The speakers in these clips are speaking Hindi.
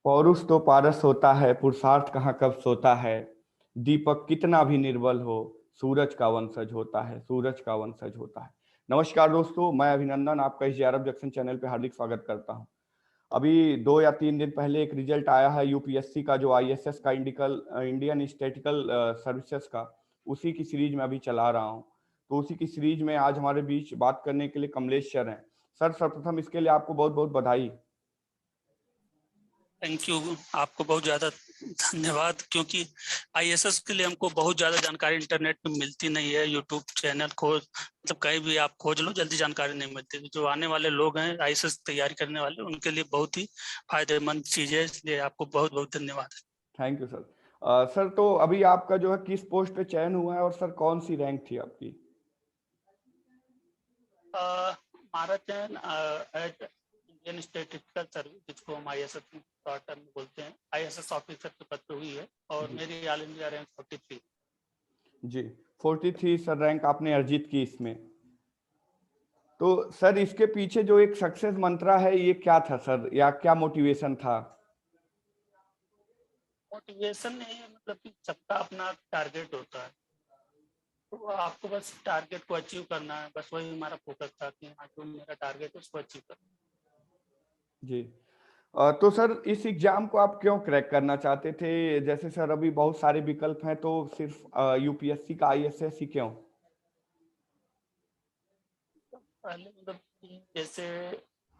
पौरुष तो पारस होता है, पुरुषार्थ कहाँ कब सोता है। दीपक कितना भी निर्बल हो, सूरज का वंशज होता है, सूरज का वंशज होता है। नमस्कार दोस्तों, मैं अभिनंदन आपका इस जेआरएफ जंक्शन चैनल पे हार्दिक स्वागत करता हूं। अभी 2 या 3 दिन पहले एक रिजल्ट आया है यूपीएससी का, जो आईएसएस का इंडियन स्टैटिकल सर्विसेज का, उसी की सीरीज में अभी चला रहा हूं। तो उसी की सीरीज में आज हमारे बीच बात करने के लिए कमलेश सर हैं। सर, सर्वप्रथम इसके लिए आपको बहुत बहुत बधाई। Thank you. आपको बहुत ज़्यादा धन्यवाद, क्योंकि आईएसएस के लिए हमको बहुत ज़्यादा जानकारी इंटरनेट पे मिलती नहीं है। यूट्यूब चैनल खोज मतलब कहीं भी आप खोज लो, जल्दी जानकारी नहीं मिलती। जो आने वाले लोग हैं आईएसएस तैयारी करने वाले, उनके लिए बहुत ही फायदेमंद चीज़ है, इसलिए आपको बहुत बहुत धन्यवाद। Thank you sir. सर, तो अभी आपका जो है किस पोस्ट पे चयन हुआ है, और सर कौन सी रैंक थी आपकी? हमारा चयन एज इंडियन स्टैटिस्टिकल सर्विस, जिसको हम आईएसएस शॉर्ट टर्म में बोलते हैं, आईएसएस ऑफिसर के पद पे हुई है, और जी मेरी ऑल इंडिया रैंक 43। जी, 43 सर रैंक आपने अर्जित की इसमें। तो सर, इसके पीछे जो एक सक्सेस मंत्रा है, ये क्या था सर, या क्या मोटिवेशन था? मोटिवेशन नहीं है, मतलब कि सबका अपना टारगेट होता है, तो आपको बस टारगेट को अचीव करना है। बस वही हमारा फोकस था कि हाँ, जो मेरा टारगेट है उसको अचीव करना। जी। तो सर, इस एग्जाम को आप क्यों क्रैक करना चाहते थे? जैसे सर अभी बहुत सारे विकल्प हैं, तो सिर्फ यूपीएससी का आईएसएस ही क्यों? पहले मतलब कि जैसे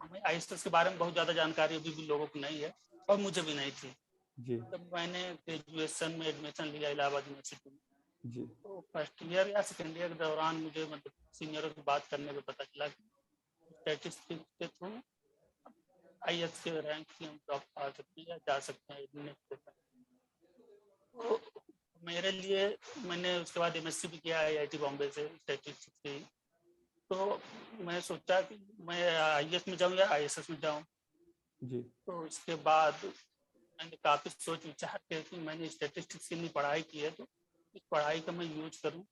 हमें आईएसएस के बारे में बहुत ज़्यादा जानकारी अभी भी लोगों को नहीं है, और मुझे भी नहीं थी। जी जब मैंने ग्रेजुएशन में एडमिशन लिया इलाहाबाद यूनिवर्सिटी में, जी तो फर्स्ट ईयर या सेकेंड ईयर के दौरान मुझे मतलब सीनियरों से बात करने में पता चला कि स्टैटिस्टिक्स के थ्रू आईएएस के रैंक की हम जॉब पा सकते हैं या जा सकते हैं। तो मेरे लिए, मैंने उसके बाद एमएससी भी किया आईआईटी बॉम्बे से स्टैटिस्टिक्स से। तो मैं सोचा कि मैं आईएएस में जाऊं या आईएसएस में जाऊं। जी तो इसके बाद मैंने काफ़ी सोच विचार करके मैंने स्टैटिस्टिक्स की पढ़ाई की है, तो इस पढ़ाई का मैं यूज करूं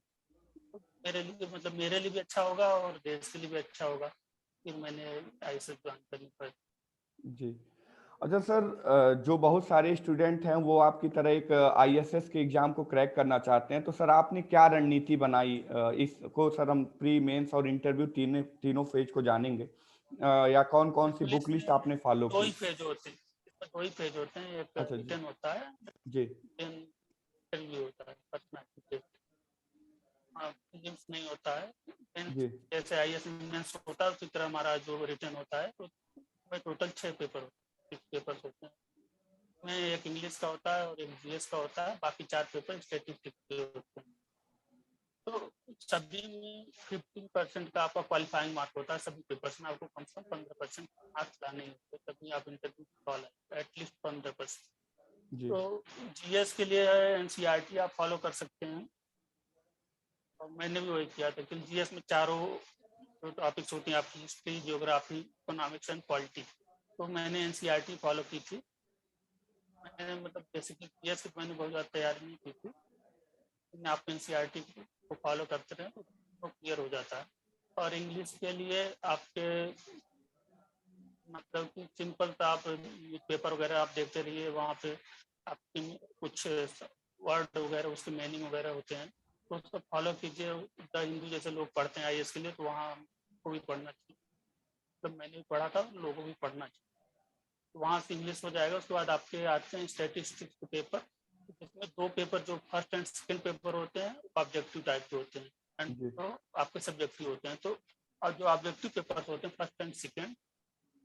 तो मेरे लिए, मतलब मेरे लिए भी अच्छा होगा और देश के लिए भी अच्छा होगा। फिर मैंने आईएएस ज्वाइन करनी पड़ी। जी। अच्छा सर, जो बहुत सारे स्टूडेंट हैं वो आपकी तरह एक आईएसएस के एग्जाम को क्रैक करना चाहते हैं, तो सर आपने क्या रणनीति बनाई? इसको सर हम प्री मेंस और इंटरव्यू तीनों फेज को जानेंगे। या कौन कौन सी पुलिस बुक लिस्ट में आपने फॉलो दो की? ही फेज होते हैं, इसमें दो ही फेज होते हैं, एक अच्छा जी। रिटर्न होता है, जी देन इंटरव्यू होता है, पर्सनैलिटी टेस्ट। फिजिक्स नहीं होता है। Then जी जैसे आईएएस मेंस होता है, उसी तरह हमारा जो रिटर्न होता है, तो उसमें टोटल 6 पेपर, 6 पेपर्स होते हैं। में एक इंग्लिश का होता है और एक जीएस का होता है, बाकी 4 पेपर स्टैटिस्टिक्स के होते हैं। तो सभी में 15% का आपका क्वालिफाइंग मार्क होता है। सभी पेपर्स में आपको कम से कम 15% मार्क्स लाने होते हैं, तभी आप इंटरव्यू कॉल है, एटलीस्ट 15%। जी तो जीएस के लिए एनसीईआरटी आप फॉलो कर सकते हैं, और मैंने भी वही किया था। क्योंकि जीएस में चारों जो टॉपिक्स होती हैं आपकी, history, geography, economics and polity, तो मैंने एनसीईआरटी फॉलो की थी। मैंने मतलब बेसिकली जीएस की मैंने बहुत ज़्यादा तैयारी नहीं की थी, लेकिन आप एनसीईआरटी को फॉलो करते रहें तो क्लियर हो जाता है। और इंग्लिश के लिए आपके मतलब कि सिंपल तो आप पेपर वगैरह आप देखते रहिए, वहाँ पे आपकी कुछ वर्ड वगैरह उसके मीनिंग वगैरह होते हैं, तो उसको फॉलो कीजिए। द हिंदू जैसे लोग पढ़ते हैं आईएएस के लिए, तो वहाँ को भी पढ़ना चाहिए। मतलब मैंने भी पढ़ा था, लोगों को भी पढ़ना चाहिए। तो वहाँ से इंग्लिश हो जाएगा। उसके बाद आपके आते हैं स्टैटिस्टिक्स के पेपर, जिसमें 2 पेपर जो फर्स्ट एंड सेकेंड पेपर होते हैं ऑब्जेक्टिव टाइप के होते हैं, एंड जी तो आपके सब्जेक्टिव होते हैं। तो और जो ऑब्जेक्टिव पेपर होते हैं फर्स्ट एंड सेकेंड,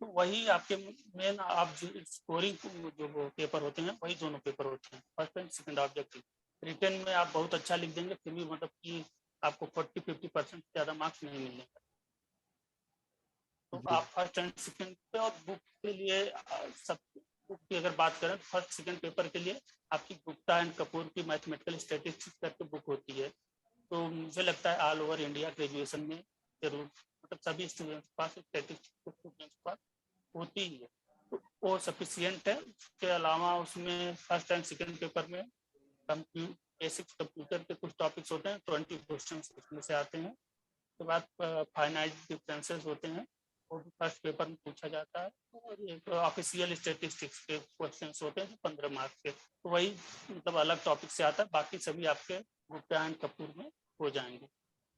तो वही आपके मेन, आप जो स्कोरिंग जो वो पेपर होते हैं वही दोनों पेपर होते हैं, first and second objective. Return में आप बहुत अच्छा लिख देंगे, फिर भी मतलब कि आपको 40-50% से ज़्यादा मार्क्स नहीं मिलेंगे। तो जी आप फर्स्ट एंड सेकेंड पे, और बुक के लिए सब बुक की अगर बात करें, फर्स्ट सेकेंड पेपर के लिए आपकी गुप्ता एंड कपूर की मैथमेटिकल स्टैटिस्टिक्स करके बुक होती है। तो मुझे लगता है ऑल ओवर इंडिया ग्रेजुएशन में जरूर, मतलब सभी स्टूडेंट्स के पास स्टैटिस्टिक्स स्टूडेंट्स के पास होती ही है, तो वो सफिशियंट है। उसके अलावा उसमें फर्स्ट एंड सेकेंड पेपर में बेसिक कंप्यूटर के कुछ टॉपिक्स होते हैं, 20 क्वेश्चन उसमें से आते हैं। उसके बाद फाइनाइट डिफरेंसेस होते हैं, वो भी फर्स्ट पेपर में पूछा जाता है। और एक ऑफिशियल स्टेटिस्टिक्स के क्वेश्चंस होते हैं 15 मार्क्स के, तो वही मतलब अलग टॉपिक से आता है, बाकी सभी आपके गुप्ता एंड कपूर में हो जाएंगे।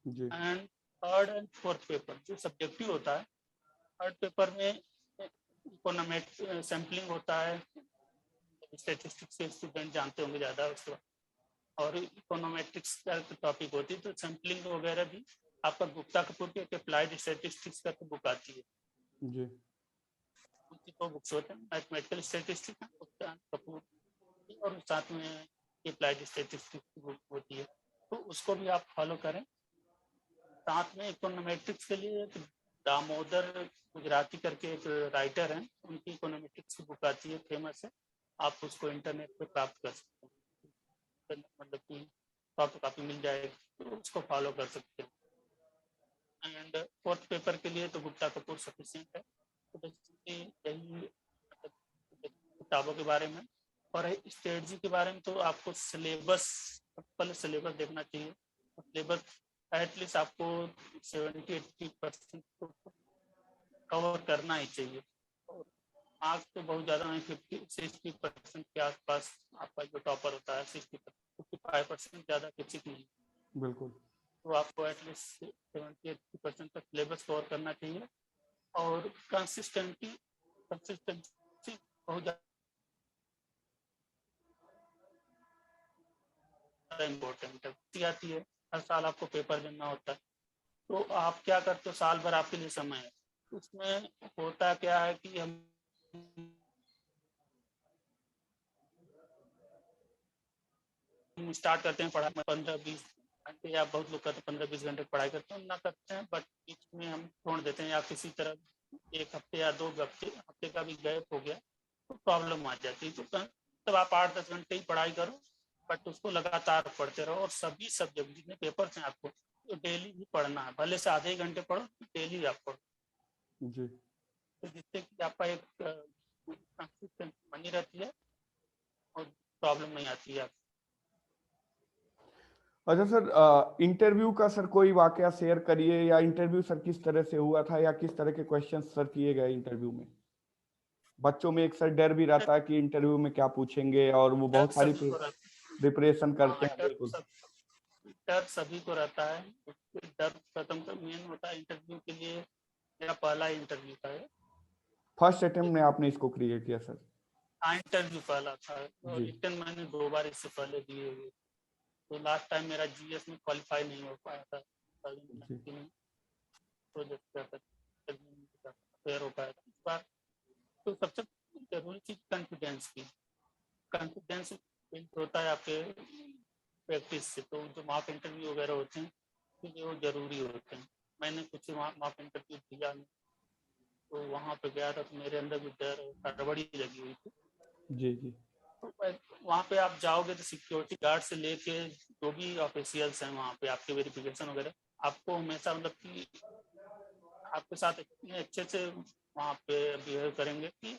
जी and third and fourth paper जो सब्जेक्टिव होता है, थर्ड पेपर में इकोनॉमेट सैम्पलिंग होता है, स्टेटिस्टिक्स के स्टूडेंट जानते होंगे ज़्यादा उसके बाद, और इकोनोमेट्रिक्स का टॉपिक होती है, तो सैम्पलिंग वगैरह भी आपका गुप्ता कपूर की अप्लाइड स्टेटिस्टिक्स का तो बुक आती है। जी उनकी 2 बुक्स होते हैं, मैथमेटिकल स्टेटिस्टिक्स गुप्ता कपूर की, और साथ में अप्लाइड स्टेटिस्टिक्स की बुक होती है, तो उसको भी आप फॉलो करें। साथ में इकोनोमेट्रिक्स के लिए दामोदर गुजराती करके एक राइटर हैं, उनकी इकोनोमेट्रिक्स की बुक आती है, फेमस है, आप उसको इंटरनेट पे प्राप्त कर सकते हैं, मतलब कि सॉफ्ट कॉपी मिल जाएगी, तो उसको फॉलो कर सकते हैं। एंड फोर्थ पेपर के लिए तो गुप्ता कपूर सफिशिएंट है। तो बेसिकली यही मतलब किताबों के बारे में। और स्ट्रेटजी के बारे में तो आपको सिलेबस, पहले सिलेबस देखना चाहिए। सिलेबस एटलीस्ट आपको 70-80% कवर करना ही चाहिए। और मार्क्स तो बहुत ज़्यादा नहीं, 50-60% के आसपास आपका जो टॉपर होता है 55% ज़्यादा किसी की नहीं, बिल्कुल। तो आपको एटलीस्ट 70-80% तक सिलेबस कवर करना चाहिए। और कंसिस्टेंसी बहुत ज़्यादा इम्पोर्टेंट है। आती है, हर साल आपको पेपर देना होता है, तो आप क्या करते हो, साल भर आपके लिए समय है, उसमें होता क्या है कि हम स्टार्ट करते हैं पढ़ाई में 15-20 घंटे, या बहुत लोग करते हैं 15-20 घंटे पढ़ाई करते हैं, ना करते हैं, बट बीच में हम छोड़ देते हैं, या किसी तरह 1 हफ्ते या 2 हफ्ते का भी गैप हो गया तो प्रॉब्लम आ जाती है। तो तब आप 8-10 घंटे ही पढ़ाई करो, बट उसको लगातार पढ़ते रहो। और सभी सब्जेक्ट जितने पेपर हैं आपको तो डेली भी पढ़ना है, भले से आधे घंटे पढ़ो, डेली आप पढ़ो, जी तो जिससे कि आपका एक कंसिस्टेंसी बनी रहती है और प्रॉब्लम नहीं आती है। अच्छा सर, इंटरव्यू का सर कोई वाकया शेयर करिए, या इंटरव्यू सर किस तरह से हुआ था, या किस तरह के क्वेश्चन सर किए गए इंटरव्यू में। बच्चों में एक सर डर भी रहता है कि इंटरव्यू में क्या पूछेंगे, और वो डर बहुत सारी सभी को रहता प्रिपरेशन है, करते हाँ, हैं। बिल्कुल डर सभी को रहता है। डर खत्म कर मेन होता है इंटरव्यू के लिए। मेरा पहला इंटरव्यू था ये। फर्स्ट अटेम्प्ट में आपने इसको क्लियर किया सर। हाँ, इंटरव्यू पहला था, और जी रिटर्न मैंने 2 बार इससे पहले दिए हुए। तो लास्ट टाइम मेरा जीएस में क्वालिफाई नहीं हो पाया था, जी 2019 में प्रोजेक्ट का फेयर हो पाया था। इस बार तो सबसे जरूरी चीज कॉन्फिडेंस की, कॉन्फिडेंस बिल्ड होता है आपके प्रैक्टिस से। तो जो मॉक इंटरव्यू वगैरह होते हैं तो वो जरूरी होते हैं। मैंने कुछ मॉक इंटरव्यू दिया नहीं, तो वहाँ पे गया था तो मेरे अंदर भी डर और हड़बड़ी लगी हुई थी। जी जी तो वहाँ पे आप जाओगे तो सिक्योरिटी गार्ड से लेके जो भी ऑफिशियल्स हैं वहाँ पे आपके वेरिफिकेशन वगैरह, आपको हमेशा मतलब कि आपके साथ इतने अच्छे से वहाँ पे बिहेव करेंगे कि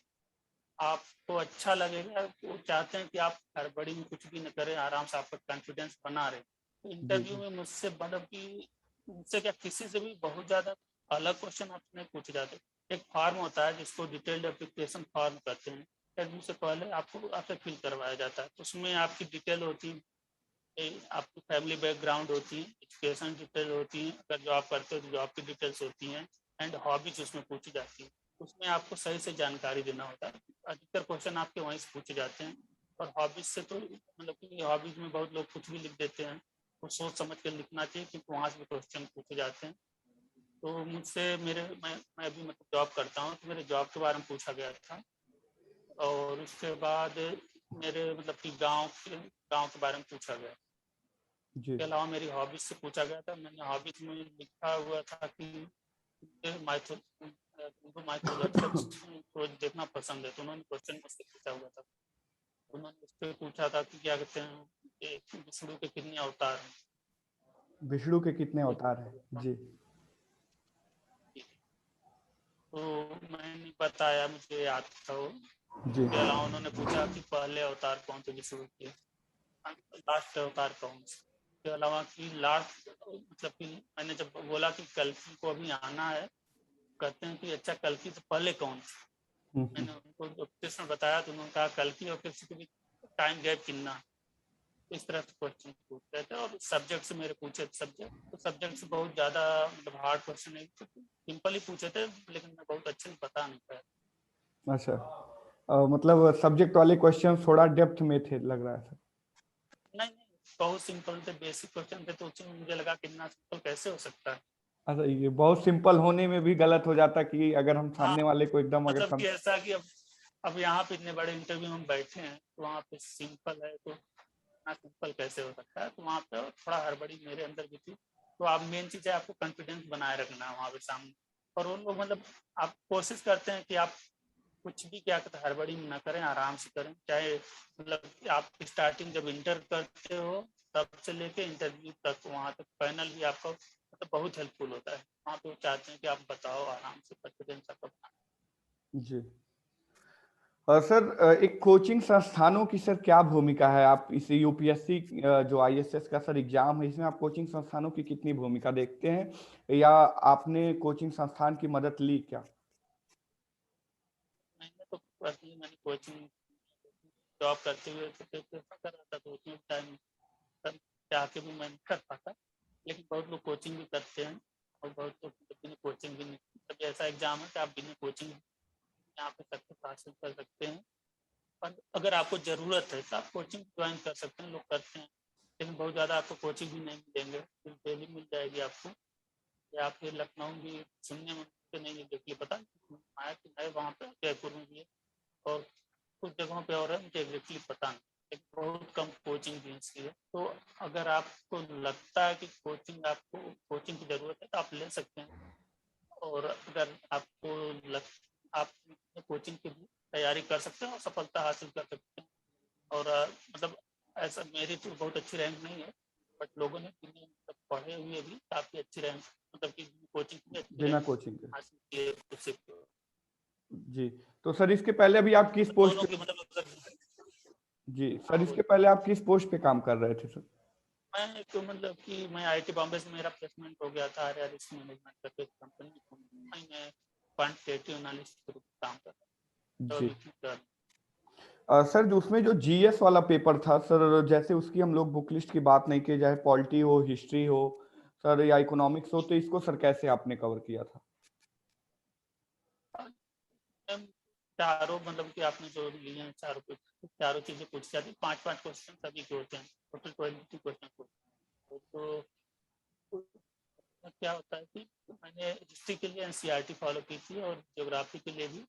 आपको अच्छा लगेगा। वो चाहते हैं कि आप हड़बड़ी में कुछ भी न करें, आराम से आपका कॉन्फिडेंस बना रहे। तो जी इंटरव्यू जी में मुझसे मतलब कि मुझसे क्या, किसी से भी बहुत ज़्यादा अलग क्वेश्चन आपसे पूछे जाते हैं। एक फॉर्म होता है जिसको डिटेल्ड एप्लीकेशन फॉर्म कहते हैं, इंटरव्यू से पहले आपको आपसे फिल करवाया जाता है। उसमें आपकी डिटेल होती है, आपकी फैमिली बैकग्राउंड होती है, एजुकेशन डिटेल होती है, अगर जॉब करते हो तो जॉब की डिटेल्स होती हैं, एंड हॉबीज उसमें पूछी जाती है। उसमें आपको सही से जानकारी देना होता है। अधिकतर क्वेश्चन आपके वहीं से पूछे जाते हैं। और हॉबीज से तो मतलब कि हॉबीज में बहुत लोग कुछ भी लिख देते हैं, तो सोच समझ कर लिखना चाहिए, क्योंकि वहाँ से भी क्वेश्चन पूछे जाते हैं। तो मुझसे मैं अभी मतलब जॉब करता हूँ, तो मेरे जॉब के बारे में पूछा गया था। और उसके बाद मेरे मतलब कि गाँव के बारे में पूछा गया। जी के अलावा मेरी हॉबीज से पूछा गया था। मैंने हॉबीज में लिखा हुआ था कि तुमको माइथोलॉजिकल स्टोरी देखना पसंद है, तो उन्होंने क्वेश्चन मुझसे पूछा हुआ था। उन्होंने उससे पूछा था कि क्या कहते हैं, विष्णु के कितने अवतार हैं। विष्णु के कितने अवतार हैं। जी तो मैंने बताया, मुझे याद था वो। जी इसके अलावा उन्होंने पूछा कि पहले अवतार कौन थे विष्णु के, लास्ट अवतार कौन से। इसके अलावा कि लास्ट मतलब कि मैंने जब बोला कि कल को अभी आना है, कहते हैं कि अच्छा कल्कि से पहले कौन था? मैंने उनको जो प्रश्न बताया तो उन्होंने कहा कल्कि और किसी के बीच टाइम गैप कितना। इस तरह से क्वेश्चन पूछ रहे थे और सब्जेक्ट से मेरे पूछे सब्जेक्ट, तो सब्जेक्ट से बहुत ज़्यादा मतलब हार्ड क्वेश्चन नहीं, सिंपल ही पूछे थे, लेकिन मैं बहुत अच्छे से बता नहीं पाया। अच्छा, मतलब सब्जेक्ट वाले क्वेश्चन थोड़ा डेप्थ में थे लग रहा है सर। नहीं नहीं, बहुत सिंपल थे, बेसिक क्वेश्चन थे, तो उसमें मुझे लगा कि इतना सिंपल कैसे हो सकता है। अच्छा, ये बहुत सिंपल होने में भी गलत हो जाता कि अगर हम हाँ, सामने वाले को एकदम अगर मतलब कि ऐसा कि अब यहाँ पे इतने बड़े इंटरव्यू में हम बैठे हैं, तो वहाँ पे सिंपल है, तो इतना सिंपल कैसे हो सकता है, तो वहाँ पे थोड़ा हड़बड़ी मेरे अंदर भी थी। तो आप मेन चीज़ है आपको कॉन्फिडेंस बनाए रखना है वहाँ पे सामने, और उन लोग मतलब आप कोशिश करते हैं कि आप कुछ भी क्या कहते हैं हड़बड़ी ना करें, आराम से करें, चाहे मतलब आप स्टार्टिंग जब इंटर करते हो तब से लेके इंटरव्यू तक, वहाँ तक पैनल भी आपका मतलब बहुत हेल्पफुल होता है। वहाँ पे वो चाहते हैं कि आप बताओ आराम से, कॉन्फिडेंस आपका। जी। सर, एक कोचिंग संस्थानों की सर क्या भूमिका है? आप इस यूपीएससी जो आईएसएस का सर एग्जाम है, इसमें आप कोचिंग संस्थानों की कितनी भूमिका देखते हैं, या आपने कोचिंग संस्थान की मदद ली क्या? मैंने तो पर्सनली मैंने कोचिंग जॉब करते हुए तो प्रेफर कर रहा था, तो उसमें टाइम जाके भी मैं नहीं कर पाता, लेकिन बहुत लोग कोचिंग भी करते हैं और बहुत लोग बिना कोचिंग भी नहीं, तब ऐसा एग्जाम है कि आप बिना कोचिंग यहाँ पे सक्सेस हासिल कर सकते हैं। और अगर आपको ज़रूरत है तो आप कोचिंग ज्वाइन कर सकते हैं, लोग करते हैं, लेकिन बहुत ज़्यादा आपको कोचिंग भी नहीं मिलेंगे, फिर दिल्ली मिल जाएगी आपको, या फिर लखनऊ भी सुनने में तो नहीं एग्जैक्टली पता, आया कि है वहाँ पे जयपुर में भी है, और कुछ जगहों पे और है, मुझे एग्जैक्टली पता नहीं, लेकिन बहुत कम कोचिंग भी इसकी है। तो अगर आपको लगता है कि कोचिंग आपको कोचिंग की ज़रूरत है तो आप ले सकते हैं, और अगर आपको आप कोचिंग की भी तैयारी कर सकते हैं और सफलता हासिल कर सकते हैं। और मतलब ऐसा मेरी तो बहुत अच्छी रैंक नहीं है, बट लोगों ने मतलब पढ़े हुए भी काफ़ी अच्छी रैंक, मतलब कि कोचिंग में अच्छी बिना रैंक कोचिंग के? हासिल की है उससे। जी। तो सर इसके पहले अभी आप किस पोस्ट दोनों पे? की मतलब जी सर, हाँ इसके बोलिए। पहले आप किस पोस्ट पे काम कर रहे थे सर? मैं तो मतलब कि मैं आईटी बॉम्बे से मेरा प्लेसमेंट हो गया था, आर्या रिस्क मैनेजमेंट करके कंपनी में, मैं क्वांटिटेटिव एनालिस्ट के रूप में काम कर रहा जी। था। सर, जो उसमें जो जीएस वाला पेपर था सर, जैसे उसकी हम लोग बुक लिस्ट की बात नहीं की, चाहे पॉलिटी हो, हिस्ट्री हो सर, या इकोनॉमिक्स हो, तो इसको सर कैसे आपने कवर किया था? चारों मतलब कि आपने जो लिए हैं चारों चीजें पूछी जाती है, 5-5 क्वेश्चन सभी के होते हैं, टोटल 22 क्वेश्चन होते हैं। तो क्या होता है कि मैंने हिस्ट्री के लिए एनसीईआरटी फॉलो की थी, और ज्योग्राफी के लिए भी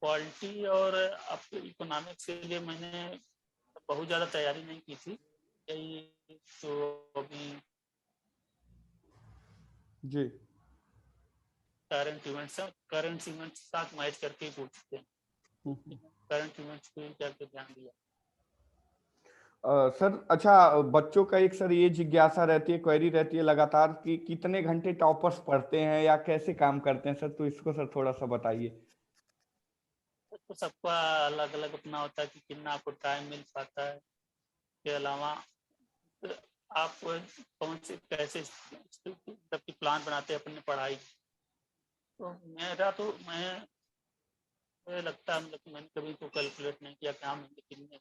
पॉलिटी, और आपके इकोनॉमिक्स के लिए मैंने बहुत ज़्यादा तैयारी नहीं की थी, यही जो अभी जी। करंट इवेंट्स हैं, करंट इवेंट्स के साथ मैच करके ही पूछते हैं, करंट इवेंट्स को ही करके ध्यान दिया। सर अच्छा, बच्चों का एक सर ये जिज्ञासा रहती है, क्वेरी रहती है लगातार कि कितने घंटे टॉपर्स पढ़ते हैं या कैसे काम करते हैं सर, तो इसको सर थोड़ा सा बताइए। तो सबका अलग अलग अपना होता है कि कितना आपको टाइम मिल पाता है, के अलावा आप कौन से कैसे मतलब कि प्लान बनाते हैं अपनी पढ़ाई। तो मेरा तो मुझे लगता है मतलब कि मैंने कभी तो कैलकुलेट नहीं किया कि हाँ मैंने कितने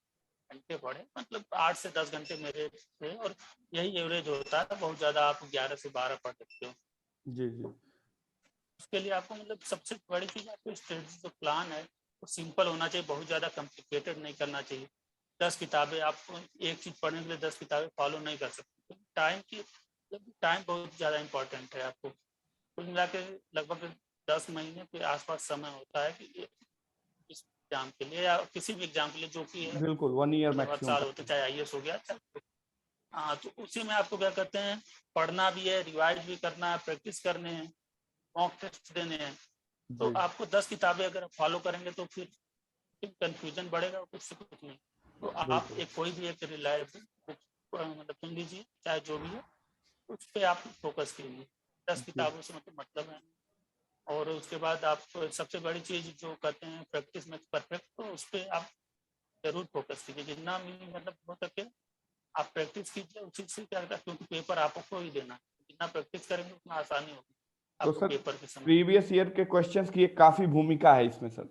घंटे पढ़े, मतलब 8 से 10 घंटे मेरे थे, और यही एवरेज होता है, बहुत ज़्यादा आप 11 से 12 पढ़ सकते हो। जी जी। तो उसके लिए आपको मतलब सबसे बड़ी चीज़ आपको स्ट्रेटजी जो प्लान है वो सिंपल होना चाहिए, बहुत ज़्यादा कॉम्प्लिकेटेड नहीं करना चाहिए। 10 किताबें आपको एक चीज़ पढ़ने के लिए 10 किताबें फॉलो नहीं कर सकते, टाइम बहुत ज़्यादा इंपॉर्टेंट है आपको। कुल मिला के लगभग 10 महीने के आसपास समय होता है कि इस एग्जाम के लिए या किसी भी एग्जाम के लिए जो कि बिल्कुल 1 ईयर मतलब हर मैक्सिमम साल होते, टाइम। चाहे आईएएस हो गया चाहे, हाँ, तो उसी में आपको क्या कहते हैं, पढ़ना भी है, रिवाइज भी करना है, प्रैक्टिस करने हैं, मॉक टेस्ट देने हैं। तो जी। आपको 10 किताबें अगर फॉलो करेंगे तो फिर कंफ्यूजन बढ़ेगा और कुछ से कुछ नहीं। तो आप बिल्कुल। एक कोई भी एक रिलायबल बुक मतलब चुन लीजिए, चाहे जो भी है, उस पर आप फोकस कीजिए। 10 जी किताबों से मतलब है। और उसके बाद आप सबसे बड़ी चीज़ जो कहते हैं प्रैक्टिस में परफेक्ट, तो उस पर आप जरूर फोकस कीजिए, जितना भी मतलब हो सके आप प्रैक्टिस कीजिए उसी से। क्या होता है, क्योंकि पेपर आपको ही देना है, जितना प्रैक्टिस करेंगे उतना आसानी होगी। तो आपको सर पेपर के समय। प्रीवियस ईयर के क्वेश्चंस की एक काफी भूमिका है इसमें सर।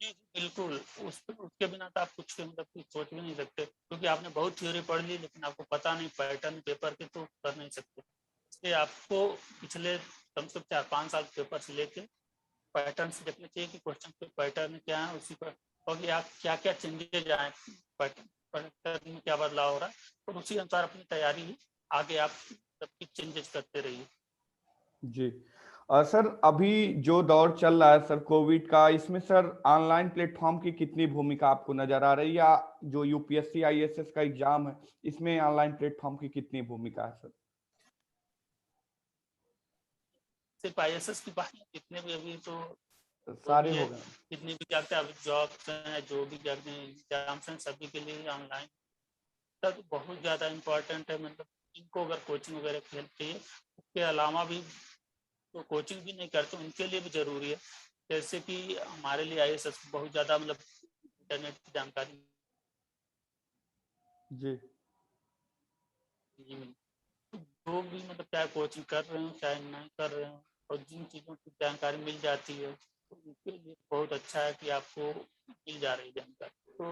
जी बिल्कुल, उसके बिना तो आप कुछ मतलब कुछ सोच भी नहीं सकते, क्योंकि आपने बहुत थ्योरी पढ़ ली लेकिन आपको पता नहीं पैटर्न पेपर के, तो कर नहीं सकते। इसलिए आपको पिछले कम से कम 4-5 साल पेपर से लेके पैटर्न से देखना चाहिए कि क्वेश्चन के पैटर्न क्या है, उसी पर और कि आप क्या क्या चेंजेज आए, पैटर्न में क्या बदलाव हो रहा है, और उसी अनुसार अपनी तैयारी आगे आप सबकी चेंजेस करते रहिए। जी सर, अभी जो दौर चल रहा है सर कोविड का, इसमें सर ऑनलाइन प्लेटफॉर्म की कितनी भूमिका आपको नजर आ रही है, या जो यूपीएससी आईएएस का एग्जाम है इसमें ऑनलाइन प्लेटफॉर्म की कितनी भूमिका है सर? सिर्फ आईएसएस की बात नहीं, जितने भी अभी तो जो सारे भी है, हो गए। जितने भी क्या अभी जॉब्स हैं, जो भी क्या एग्जाम्स हैं, सभी के लिए ऑनलाइन तक बहुत ज़्यादा इम्पोर्टेंट है। मतलब इनको अगर कोचिंग वगैरह खेलते हैं, उसके अलावा भी तो कोचिंग भी नहीं करते उनके लिए भी जरूरी है। जैसे कि हमारे लिए आईएएस बहुत ज़्यादा मतलब इंटरनेट की जानकारी जी जो भी मतलब चाहे कोचिंग कर रहे हो चाहे नहीं कर रहे हो, और जिन चीज़ों की जानकारी मिल जाती है तो उनके लिए बहुत अच्छा है कि आपको मिल जा रही जानकारी। तो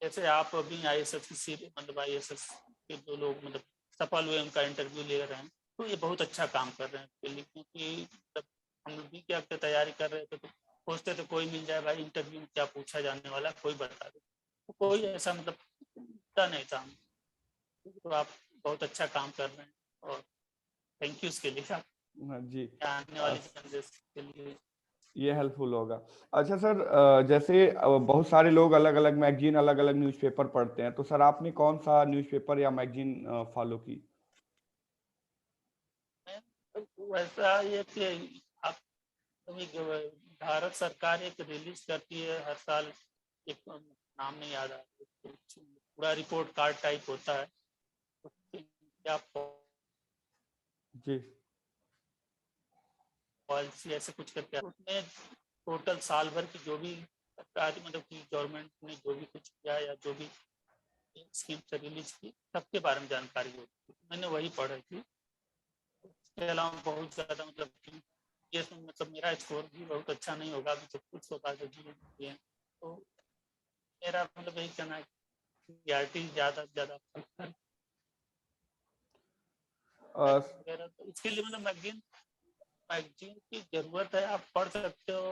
जैसे आप अभी आईएएस की सीरीज मतलब आईएएस के जो लोग मतलब सफल हुए उनका इंटरव्यू ले रहे हैं, तो ये बहुत अच्छा काम कर रहे हैं। क्योंकि मतलब हम लोग भी क्या तैयारी कर रहे थे तो सोचते थे कोई मिल जाए भाई, इंटरव्यू में क्या पूछा जाने वाला कोई बता दे, तो कोई ऐसा मतलब नहीं था। तो आप बहुत अच्छा काम कर रहे हैं और थैंक यू इसके लिए, आप हाँ, जी आने वाली जनरेशन के लिए। ये हेल्पफुल होगा। अच्छा सर, जैसे बहुत सारे लोग अलग अलग मैगजीन अलग अलग न्यूज़पेपर पढ़ते हैं, तो सर आपने कौन सा न्यूज़पेपर या मैगजीन फॉलो की? वैसा ये कि आप कभी भारत सरकार एक रिलीज करती है हर साल, एक नाम नहीं याद आ रहा, पूरा रिपोर्ट कार्ड टाइप होता है, क्या जी पॉलिसी ऐसे कुछ करके उसमें टोटल साल भर की जो भी सरकार मतलब कि गवर्नमेंट ने जो भी कुछ किया या जो भी स्कीम से रिलीज की सबके बारे में जानकारी होती है। मैंने वही पढ़ी थी। इसके अलावा बहुत ज़्यादा मतलब कि ये मतलब मेरा स्कोर भी बहुत अच्छा नहीं होगा, अभी सब कुछ होता है जी, तो मेरा मतलब यही कहना है कि आरटी ज़्यादा से ज़्यादा अ, वगैरह, तो इसके लिए मतलब मैगजीन मैगजीन की ज़रूरत है। आप पढ़ सकते हो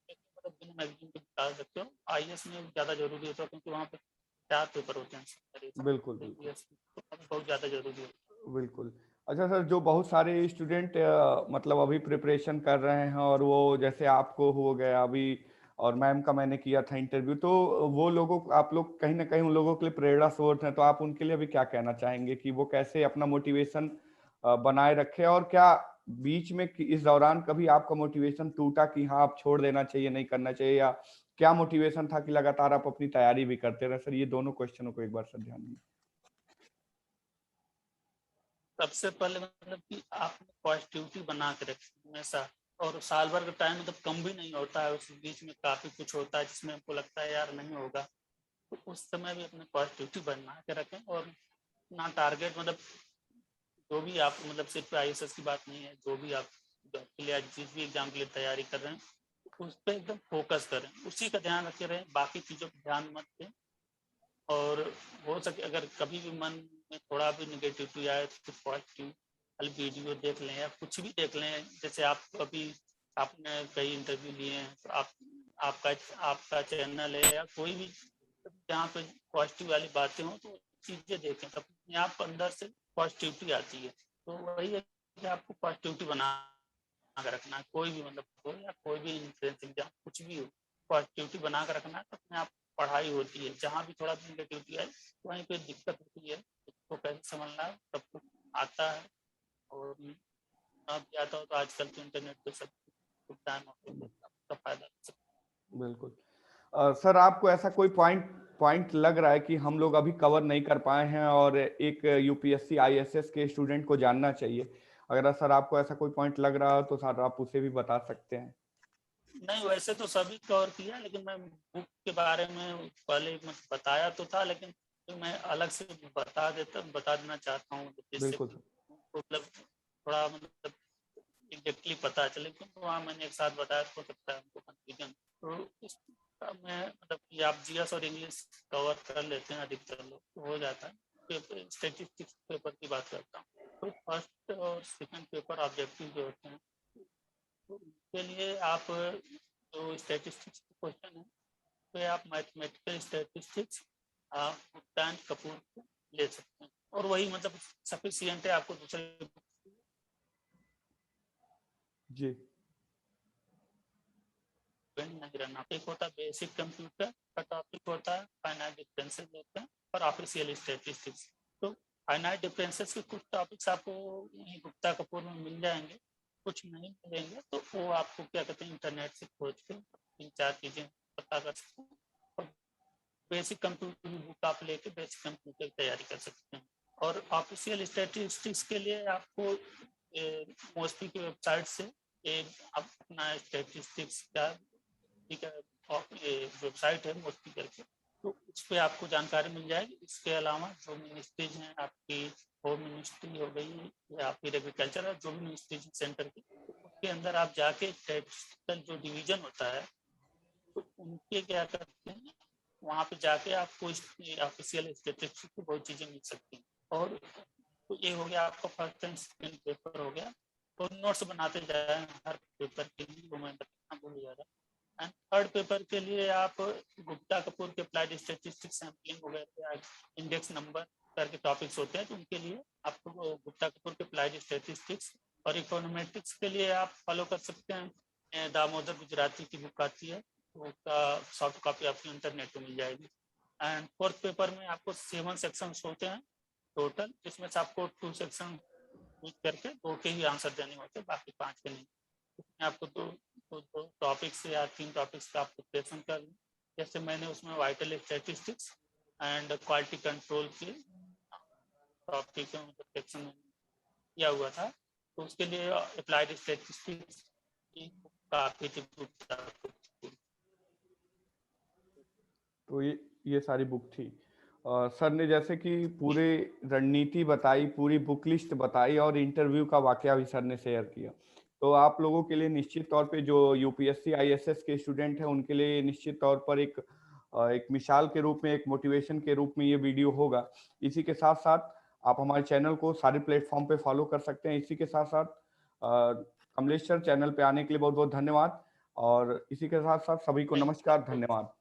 मतलब बिना मैगजीन के निकाल सकते हो। आईएएस में ज़्यादा जरूरी होता है क्योंकि वहाँ पे 4 पेपर होते हैं, बिल्कुल बिल्कुल तो बहुत ज़्यादा जरूरी होता बिल्कुल। अच्छा सर, जो बहुत सारे स्टूडेंट मतलब अभी प्रिपरेशन कर रहे हैं, और वो जैसे आपको हो गया अभी, और मैम का मैंने किया था इंटरव्यू, तो वो लोगों को आप लोग कहीं ना कहीं उन लोगों के लिए प्रेरणा स्रोत हैं, तो आप उनके लिए भी क्या कहना चाहेंगे कि वो कैसे अपना मोटिवेशन बनाए रखे, और क्या बीच में इस दौरान कभी आपका मोटिवेशन टूटा कि हाँ आप छोड़ देना चाहिए, नहीं करना चाहिए, या क्या मोटिवेशन था कि लगातार आप अपनी तैयारी भी करते रहे? सर ये दोनों क्वेश्चनों को एक बार सर ध्यान दें। है। सबसे पहले मतलब कि आपने पॉजिटिविटी बना के रखी हमेशा, और साल भर का टाइम मतलब कम भी नहीं होता है, उस बीच में काफ़ी कुछ होता है जिसमें हमको लगता है यार नहीं होगा, तो उस समय भी अपने पॉजिटिविटी बना के रखें। और ना टारगेट मतलब जो भी आप मतलब सिर्फ आईएएस की बात नहीं है, जो भी आप जॉब के लिए जिस भी एग्जाम के लिए तैयारी कर रहे हैं उस पर एकदम फोकस करें, उसी का ध्यान रखे रहें, बाकी चीज़ों पर ध्यान मत दें। और हो सके अगर कभी भी मन में थोड़ा भी निगेटिविटी आए तो पॉजिटिव खाली वीडियो देख लें या कुछ भी देख लें। जैसे आप अभी आपने कई इंटरव्यू लिए हैं, तो आपका आपका चैनल है या कोई भी जहाँ पे पॉजिटिव वाली बातें हों तो चीज़ें देखें, तब अपने आप अंदर से पॉजिटिविटी आती है। तो वही है कि आपको पॉजिटिविटी बना के रखना है, कोई भी मतलब हो या कोई भी इंट्रेंस एग्जाम कुछ भी हो, पॉजिटिविटी बना के रखना है, तो अपने आप पढ़ाई होती है। जहाँ भी थोड़ा भी निगेटिविटी आए वहीं पे दिक्कत होती है, उसको कैसे संभलना है सब कुछ आता है। और ना भी आता हो तो आजकल तो इंटरनेट पे सब सुविधाएं मौजूद है, उसका फायदा बिल्कुल। सर आपको ऐसा कोई पॉइंट पॉइंट लग रहा है कि हम लोग अभी कवर नहीं कर पाए हैं और एक यूपीएससी आईएएस के स्टूडेंट को जानना चाहिए? अगर सर आपको ऐसा कोई पॉइंट लग रहा हो तो सर आप उसे भी बता सकते हैं। नहीं। वैसे तो सभी कवर किया, लेकिन मैं बुक के बारे में पहले बताया तो था, लेकिन तो मैं अलग से बता देना चाहता हूँ, जिससे बिल्कुल कि सर। मतलब थोड़ा मतलब क्विकली पता चले, क्योंकि वहाँ मैंने एक साथ बताया हो सकता है हमको कंफ्यूजन। तो इसका मैं मतलब कि आप जीएस और इंग्लिश कवर कर लेते हैं अधिकतर लोग, तो हो जाता है। स्टैटिस्टिक्स पेपर की बात करता हूँ, तो फर्स्ट और सेकंड पेपर ऑब्जेक्टिव जो होते हैं, तो उसके लिए आप जो स्टैटिस्टिक्स क्वेश्चन है, तो आप mathematical statistics Gupta and Kapoor को ले सकते हैं, और वही मतलब सफिशिएंट है, आपको दूसरे जी नहीं रहना। एक होता है बेसिक कंप्यूटर का टॉपिक होता है, फाइनाइट डिफरेंसेस होते हैं, और ऑफिशियल स्टैटिस्टिक्स। तो फाइनाइट डिफरेंसेस के कुछ टॉपिक्स आपको यहीं गुप्ता कपूर में मिल जाएंगे, कुछ नहीं मिलेंगे, तो वो आपको क्या कहते हैं इंटरनेट से खोज के 3-4 चीजें पता कर सकते हैं, और बेसिक कंप्यूटर की बुक आप लेके बेसिक कंप्यूटर की तैयारी कर सकते हैं। और ऑफिशियल स्टैटिस्टिक्स के लिए आपको मोस्टली की वेबसाइट से आप अपना स्टैटिस्टिक्स का वेबसाइट है मोस्टली करके, तो उस पर आपको जानकारी मिल जाएगी। इसके अलावा जो मिनिस्ट्रीज हैं आपकी, होम मिनिस्ट्री हो गई या फिर एग्रीकल्चर है, जो भी मिनिस्ट्रीज सेंटर की, तो उसके अंदर आप जाके स्टैटिस्टिकल जो डिवीजन होता है, तो उनके क्या करते हैं, वहाँ पे जाके आपको ऑफिशियल स्टैटिस्टिक्स की बहुत चीज़ें मिल सकती हैं। और तो ये हो गया आपका फर्स्ट एंड सेकेंड पेपर हो गया, तो नोट्स बनाते जाए हर पेपर के लिए, वो मैं बताना भूल जा रहा। एंड थर्ड पेपर के लिए आप गुप्ता कपूर के अप्लाइड स्टैटिस्टिक्स सैम्पलिंग वगैरह इंडेक्स नंबर करके टॉपिक्स होते हैं, तो उनके लिए आपको गुप्ता कपूर के अप्लाइड स्टैटिस्टिक्स। और इकोनोमेट्रिक्स के लिए आप फॉलो कर सकते हैं दामोदर गुजराती की बुक आती है, तो उसका सॉफ्ट कॉपी आपको इंटरनेट पर मिल जाएगी। एंड फोर्थ पेपर में आपको 7 सेक्शंस होते हैं टोटल, जिसमें से आपको 2 सेक्शन करके 2 के ही आंसर देने होते हैं, बाकी 5 के नहीं। इसमें आपको दो टॉपिक्स या 3 टॉपिक्स का आप प्रिपरेशन कर लें। जैसे मैंने उसमें vital statistics and quality control के टॉपिक सेक्शन किया हुआ था, तो उसके लिए अप्लाइड स्टैटिस्टिक्स की काफी तो ये सारी बुक थी। सर ने जैसे कि पूरे रणनीति बताई, पूरी बुक लिस्ट बताई और इंटरव्यू का वाकया भी सर ने शेयर किया। तो आप लोगों के लिए निश्चित तौर पे जो यूपीएससी आईएएस के स्टूडेंट हैं उनके लिए निश्चित तौर पर एक मिसाल के रूप में, एक मोटिवेशन के रूप में ये वीडियो होगा। इसी के साथ साथ आप हमारे चैनल को सारे प्लेटफॉर्म पे फॉलो कर सकते हैं। इसी के साथ साथ कमलेश सर चैनल पे आने के लिए बहुत बहुत धन्यवाद, और इसी के साथ साथ सभी को नमस्कार, धन्यवाद।